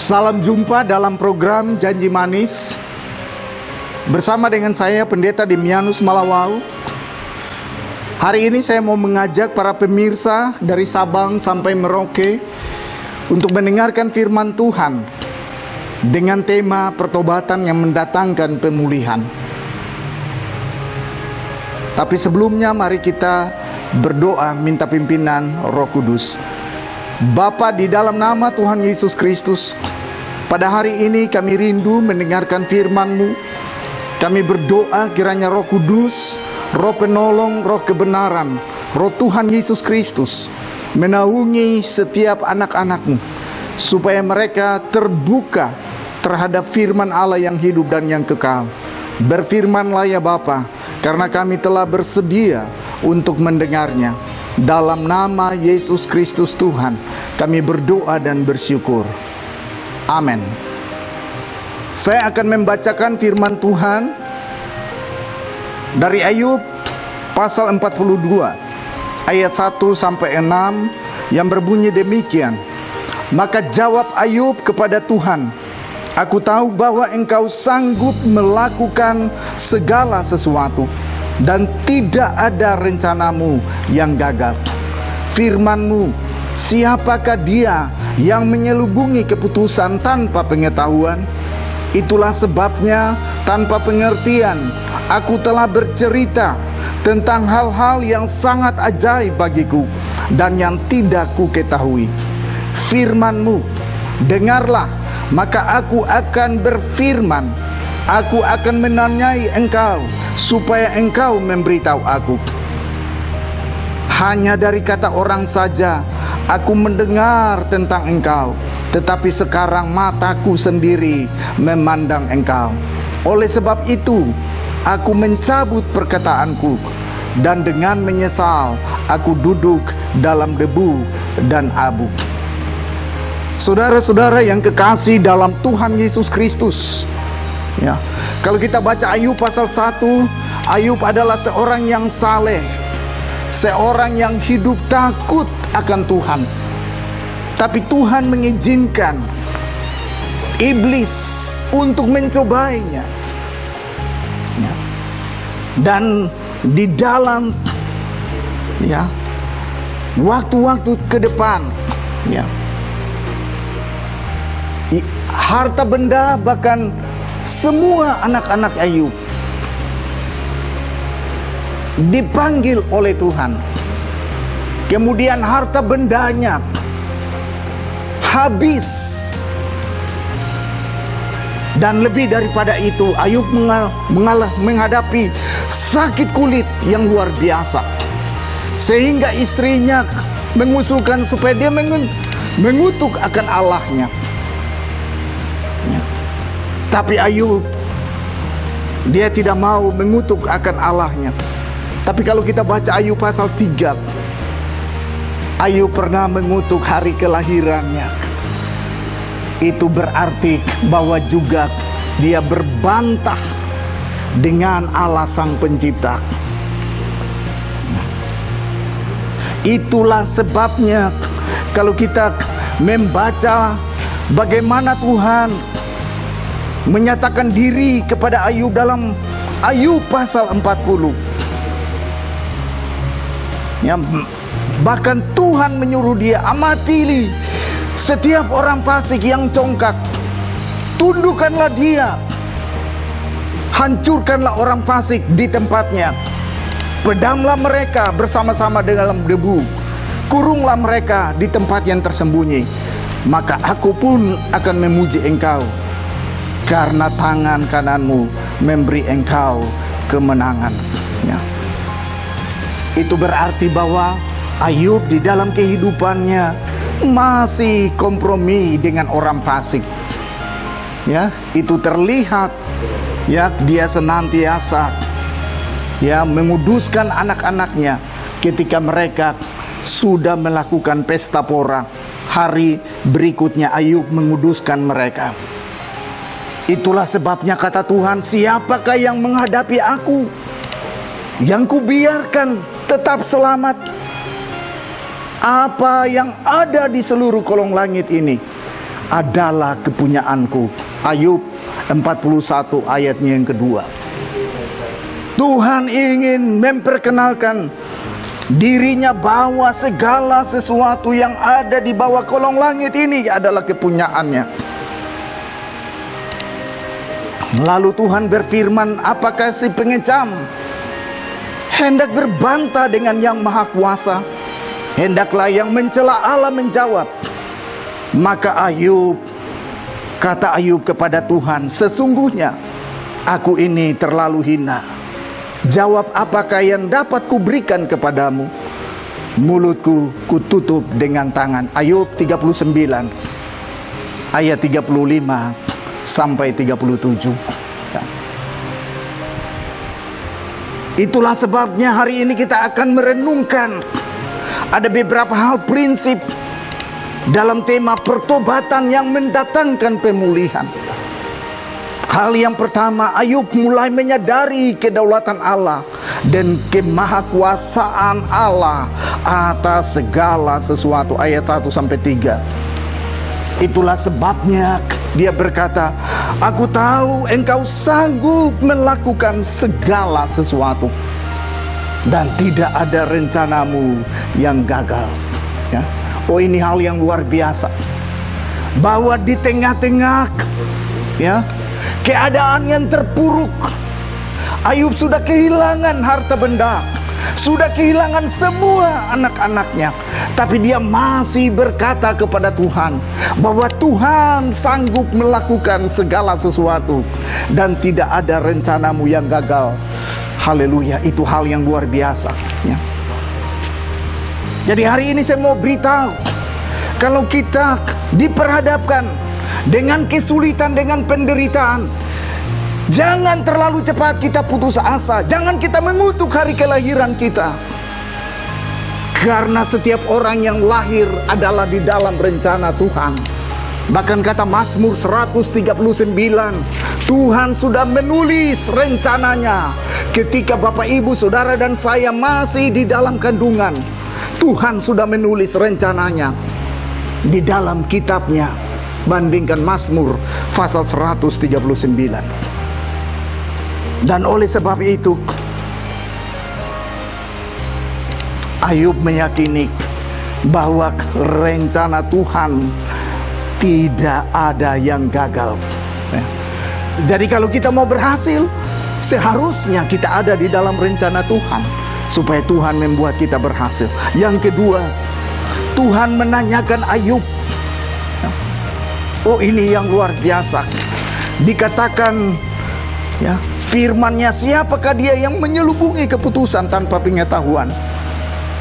Salam jumpa dalam program Janji Manis bersama dengan saya Pendeta Demianus Malawau. Hari ini saya mau mengajak para pemirsa dari Sabang sampai Merauke untuk mendengarkan firman Tuhan dengan tema pertobatan yang mendatangkan pemulihan. Tapi sebelumnya mari kita berdoa minta pimpinan Roh Kudus. Bapa, di dalam nama Tuhan Yesus Kristus, pada hari ini kami rindu mendengarkan firman-Mu. Kami berdoa kiranya Roh Kudus, Roh penolong, Roh kebenaran, Roh Tuhan Yesus Kristus menaungi setiap anak-anak-Mu, supaya mereka terbuka terhadap firman Allah yang hidup dan yang kekal. Berfirmanlah ya Bapa, karena kami telah bersedia untuk mendengarnya. Dalam nama Yesus Kristus Tuhan, kami berdoa dan bersyukur. Amin. Saya akan membacakan firman Tuhan dari Ayub pasal 42 ayat 1 sampai 6 yang berbunyi demikian. Maka jawab Ayub kepada Tuhan, aku tahu bahwa Engkau sanggup melakukan segala sesuatu, dan tidak ada rencanamu yang gagal. Firman-Mu, siapakah dia yang menyelubungi keputusan tanpa pengetahuan? Itulah sebabnya tanpa pengertian aku telah bercerita tentang hal-hal yang sangat ajaib bagiku dan yang tidak ku ketahui. Firman-Mu, dengarlah, maka aku akan berfirman. Aku akan menanyai Engkau, supaya Engkau memberitahu aku. Hanya dari kata orang saja aku mendengar tentang Engkau, tetapi sekarang mataku sendiri memandang Engkau. Oleh sebab itu aku mencabut perkataanku, dan dengan menyesal aku duduk dalam debu dan abu. Saudara-saudara yang kekasih dalam Tuhan Yesus Kristus, ya, kalau kita baca Ayub pasal 1, Ayub adalah seorang yang saleh, seorang yang hidup takut akan Tuhan. Tapi Tuhan mengizinkan iblis untuk mencobainya, ya. Dan di dalam, ya, waktu-waktu ke depan, ya, harta benda, bahkan semua anak-anak Ayub dipanggil oleh Tuhan. Kemudian harta bendanya habis. Dan lebih daripada itu, Ayub menghadapi sakit kulit yang luar biasa, sehingga istrinya mengusulkan supaya dia mengutuk akan Allahnya. Tapi Ayub, dia tidak mau mengutuk akan Allahnya. Tapi kalau kita baca Ayub pasal 3, Ayub pernah mengutuk hari kelahirannya. Itu berarti bahwa juga dia berbantah dengan Allah Sang Pencipta. Itulah sebabnya kalau kita membaca bagaimana Tuhan menyatakan diri kepada Ayub dalam Ayub pasal 40, ya, bahkan Tuhan menyuruh dia, amati setiap orang fasik yang congkak, tundukkanlah dia, hancurkanlah orang fasik di tempatnya, pedamlah mereka bersama-sama dalam debu, kurunglah mereka di tempat yang tersembunyi. Maka aku pun akan memuji Engkau, karena tangan kananmu memberi Engkau kemenangan, ya. Itu berarti bahwa Ayub di dalam kehidupannya masih kompromi dengan orang fasik, ya. Itu terlihat, ya, dia senantiasa, ya, menguduskan anak-anaknya ketika mereka sudah melakukan pesta pora. Hari berikutnya Ayub menguduskan mereka. Itulah sebabnya kata Tuhan, siapakah yang menghadapi aku, yang kubiarkan tetap selamat? Apa yang ada di seluruh kolong langit ini adalah kepunyaanku. Ayub 41 ayatnya yang kedua. Tuhan ingin memperkenalkan dirinya bahwa segala sesuatu yang ada di bawah kolong langit ini adalah kepunyaannya. Lalu Tuhan berfirman, apakah si pengecam hendak berbantah dengan yang maha kuasa? Hendaklah yang mencela Allah menjawab. Maka kata Ayub kepada Tuhan, sesungguhnya aku ini terlalu hina. Jawab, apakah yang dapat kuberikan kepadamu? Mulutku kututup dengan tangan. Ayub 39 ayat 35 sampai 37. Itulah sebabnya hari ini kita akan merenungkan ada beberapa hal prinsip dalam tema pertobatan yang mendatangkan pemulihan. Hal yang pertama, Ayub mulai menyadari kedaulatan Allah dan kemahakuasaan Allah atas segala sesuatu. Ayat 1 sampai 3. Itulah sebabnya dia berkata, aku tahu engkau sanggup melakukan segala sesuatu, dan tidak ada rencanamu yang gagal. Ya. Oh, ini hal yang luar biasa, bahwa di tengah-tengah keadaan yang terpuruk, Ayub sudah kehilangan harta benda, sudah kehilangan semua anak-anaknya, tapi dia masih berkata kepada Tuhan bahwa Tuhan sanggup melakukan segala sesuatu dan tidak ada rencanamu yang gagal. Haleluya, itu hal yang luar biasa ya. Jadi hari ini saya mau beritahu, kalau kita diperhadapkan dengan kesulitan, dengan penderitaan, jangan terlalu cepat kita putus asa. Jangan kita mengutuk hari kelahiran kita, karena setiap orang yang lahir adalah di dalam rencana Tuhan. Bahkan kata Mazmur 139, Tuhan sudah menulis rencananya ketika Bapak, Ibu, Saudara dan saya masih di dalam kandungan. Tuhan sudah menulis rencananya di dalam kitabnya. Bandingkan Mazmur pasal 139. Dan oleh sebab itu, Ayub meyakini bahwa rencana Tuhan tidak ada yang gagal. Jadi kalau kita mau berhasil, seharusnya kita ada di dalam rencana Tuhan, supaya Tuhan membuat kita berhasil. Yang kedua, Tuhan menanyakan Ayub. Oh, ini yang luar biasa. Dikatakan ya, firman-Nya, siapakah dia yang menyelubungi keputusan tanpa pengetahuan?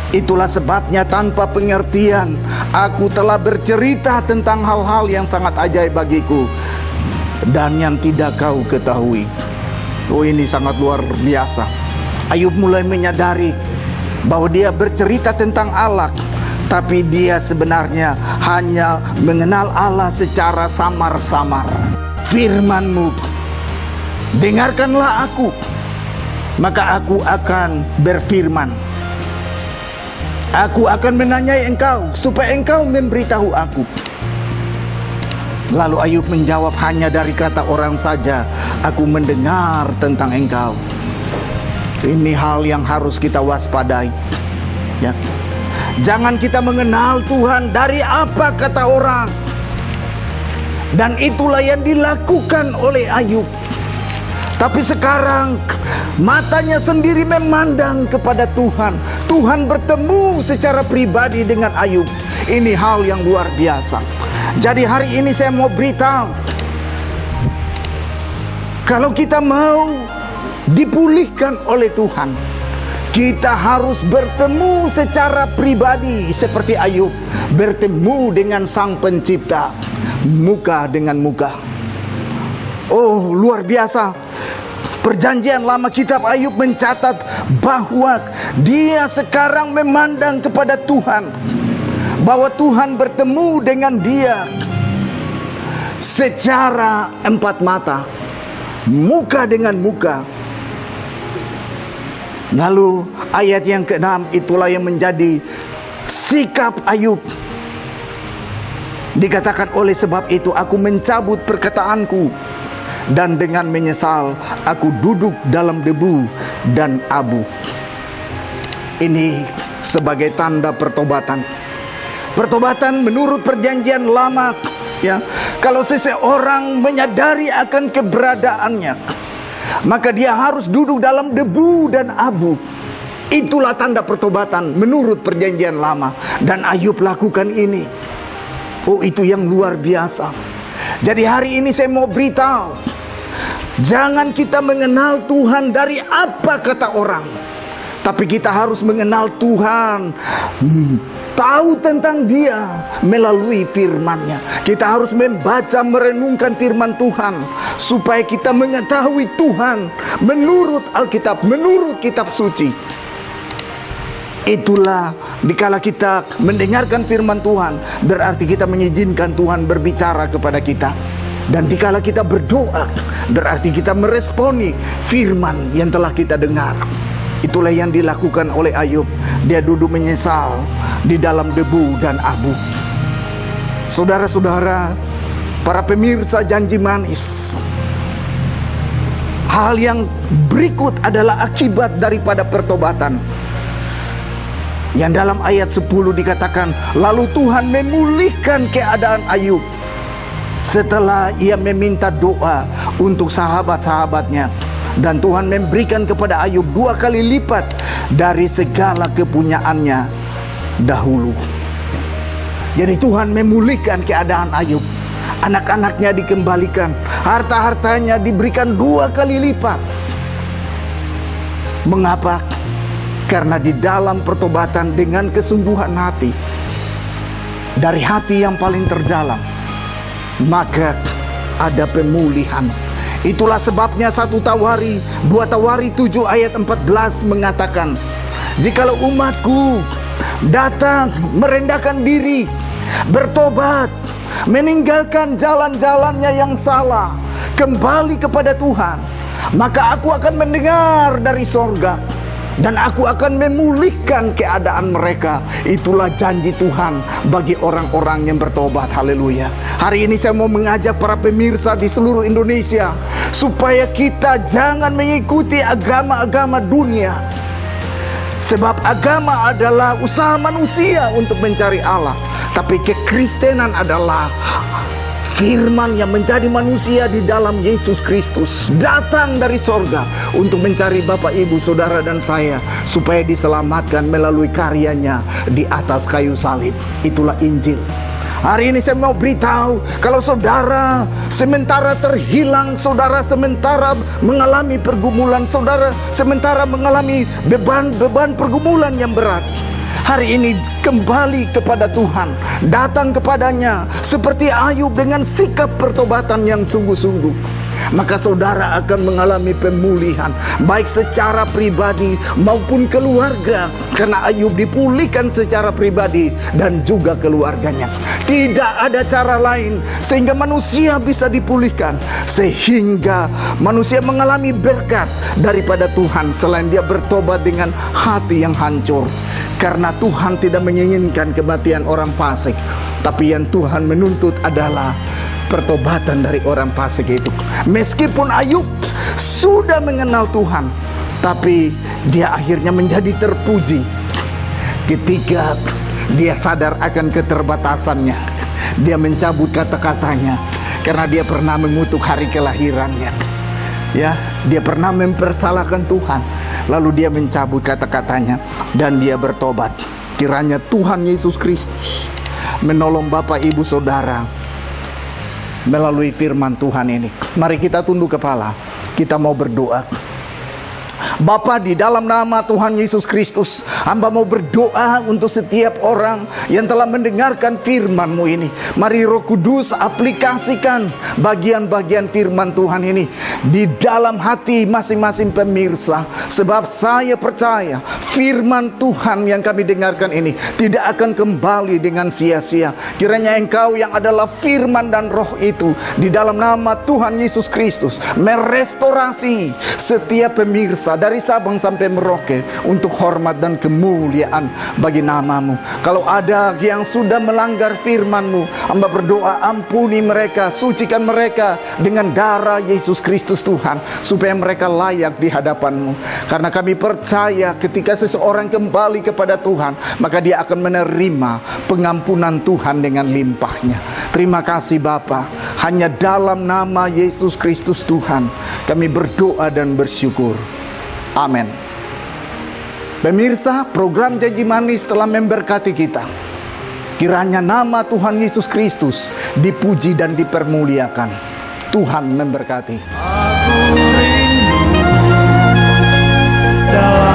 Itulah sebabnya tanpa pengertian aku telah bercerita tentang hal-hal yang sangat ajaib bagiku dan yang tidak kau ketahui. Oh, ini sangat luar biasa. Ayub mulai menyadari bahwa dia bercerita tentang Allah, tapi dia sebenarnya hanya mengenal Allah secara samar-samar. Firman-Mu, dengarkanlah aku, maka aku akan berfirman. Aku akan menanyai engkau, supaya engkau memberitahu aku. Lalu Ayub menjawab, hanya dari kata orang saja aku mendengar tentang engkau. Ini hal yang harus kita waspadai ya. Jangan kita mengenal Tuhan dari apa kata orang. Dan itulah yang dilakukan oleh Ayub. Tapi sekarang matanya sendiri memandang kepada Tuhan. Tuhan bertemu secara pribadi dengan Ayub. Ini hal yang luar biasa. Jadi hari ini saya mau beritahu, kalau kita mau dipulihkan oleh Tuhan, kita harus bertemu secara pribadi seperti Ayub, bertemu dengan Sang Pencipta, muka dengan muka. Oh, luar biasa. Perjanjian Lama kitab Ayub mencatat bahwa dia sekarang memandang kepada Tuhan, bahwa Tuhan bertemu dengan dia secara empat mata, muka dengan muka. Lalu ayat yang ke-6, itulah yang menjadi sikap Ayub. Dikatakan, oleh sebab itu aku mencabut perkataanku, dan dengan menyesal aku duduk dalam debu dan abu. Ini sebagai tanda pertobatan. Pertobatan menurut perjanjian lama, ya, kalau seseorang menyadari akan keberadaannya, maka dia harus duduk dalam debu dan abu. Itulah tanda pertobatan menurut perjanjian lama. Dan Ayub lakukan ini. Oh, itu yang luar biasa. Jadi hari ini saya mau beritahu, jangan kita mengenal Tuhan dari apa kata orang, tapi kita harus mengenal Tuhan, tahu tentang Dia melalui firman-Nya. Kita harus membaca, merenungkan firman Tuhan, supaya kita mengetahui Tuhan menurut Alkitab, menurut kitab suci. Itulah dikala kita mendengarkan firman Tuhan, berarti kita mengizinkan Tuhan berbicara kepada kita. Dan dikala kita berdoa, berarti kita meresponi firman yang telah kita dengar. Itulah yang dilakukan oleh Ayub. Dia duduk menyesal di dalam debu dan abu. Saudara-saudara, para pemirsa janji manis, hal yang berikut adalah akibat daripada pertobatan. Yang dalam ayat 10 dikatakan, lalu Tuhan memulihkan keadaan Ayub setelah ia meminta doa untuk sahabat-sahabatnya. Dan Tuhan memberikan kepada Ayub 2 kali lipat dari segala kepunyaannya dahulu. Jadi Tuhan memulihkan keadaan Ayub. Anak-anaknya dikembalikan, harta-hartanya diberikan 2 kali lipat. Mengapa? Karena di dalam pertobatan dengan kesungguhan hati, dari hati yang paling terdalam, maka ada pemulihan. Itulah sebabnya 1 Tawari, 2 Tawari 7 ayat 14 mengatakan, jikalau umatku datang merendahkan diri, bertobat, meninggalkan jalan-jalannya yang salah, kembali kepada Tuhan, maka aku akan mendengar dari sorga, dan aku akan memulihkan keadaan mereka. Itulah janji Tuhan bagi orang-orang yang bertobat. Haleluya. Hari ini saya mau mengajak para pemirsa di seluruh Indonesia, supaya kita jangan mengikuti agama-agama dunia. Sebab agama adalah usaha manusia untuk mencari Allah, tapi kekristenan adalah firman yang menjadi manusia di dalam Yesus Kristus, datang dari sorga untuk mencari Bapak, Ibu, Saudara, dan saya, supaya diselamatkan melalui karyanya di atas kayu salib. Itulah Injil. Hari ini saya mau beritahu, kalau saudara sementara terhilang, saudara sementara mengalami pergumulan, saudara sementara mengalami beban pergumulan yang berat, hari ini kembali kepada Tuhan, datang kepadanya seperti Ayub dengan sikap pertobatan yang sungguh-sungguh, maka saudara akan mengalami pemulihan, baik secara pribadi maupun keluarga. Karena Ayub dipulihkan secara pribadi dan juga keluarganya. Tidak ada cara lain sehingga manusia bisa dipulihkan, sehingga manusia mengalami berkat daripada Tuhan, selain dia bertobat dengan hati yang hancur. Karena Tuhan tidak menginginkan kematian orang fasik, tapi yang Tuhan menuntut adalah pertobatan dari orang fasik itu. Meskipun Ayub sudah mengenal Tuhan, tapi dia akhirnya menjadi terpuji ketika dia sadar akan keterbatasannya. Dia mencabut kata-katanya karena dia pernah mengutuk hari kelahirannya. Ya, dia pernah mempersalahkan Tuhan, lalu dia mencabut kata-katanya dan dia bertobat. Kiranya Tuhan Yesus Kristus menolong Bapak, Ibu, Saudara melalui firman Tuhan ini. Mari kita tunduk kepala, kita mau berdoa. Bapa, di dalam nama Tuhan Yesus Kristus, hamba mau berdoa untuk setiap orang yang telah mendengarkan firman-Mu ini. Mari Roh Kudus aplikasikan bagian-bagian firman Tuhan ini di dalam hati masing-masing pemirsa. Sebab saya percaya firman Tuhan yang kami dengarkan ini tidak akan kembali dengan sia-sia. Kiranya Engkau yang adalah firman dan roh itu, di dalam nama Tuhan Yesus Kristus, merestorasi setiap pemirsa dari dari Sabang sampai Merauke untuk hormat dan kemuliaan bagi nama-Mu. Kalau ada yang sudah melanggar firman-Mu, hamba berdoa ampuni mereka, sucikan mereka dengan darah Yesus Kristus Tuhan, supaya mereka layak di hadapan-Mu. Karena kami percaya ketika seseorang kembali kepada Tuhan, maka dia akan menerima pengampunan Tuhan dengan limpahnya. Terima kasih Bapa, hanya dalam nama Yesus Kristus Tuhan kami berdoa dan bersyukur. Amin. Pemirsa, program Janji Manis telah memberkati kita. Kiranya nama Tuhan Yesus Kristus dipuji dan dipermuliakan. Tuhan memberkati. Aku rindu dalam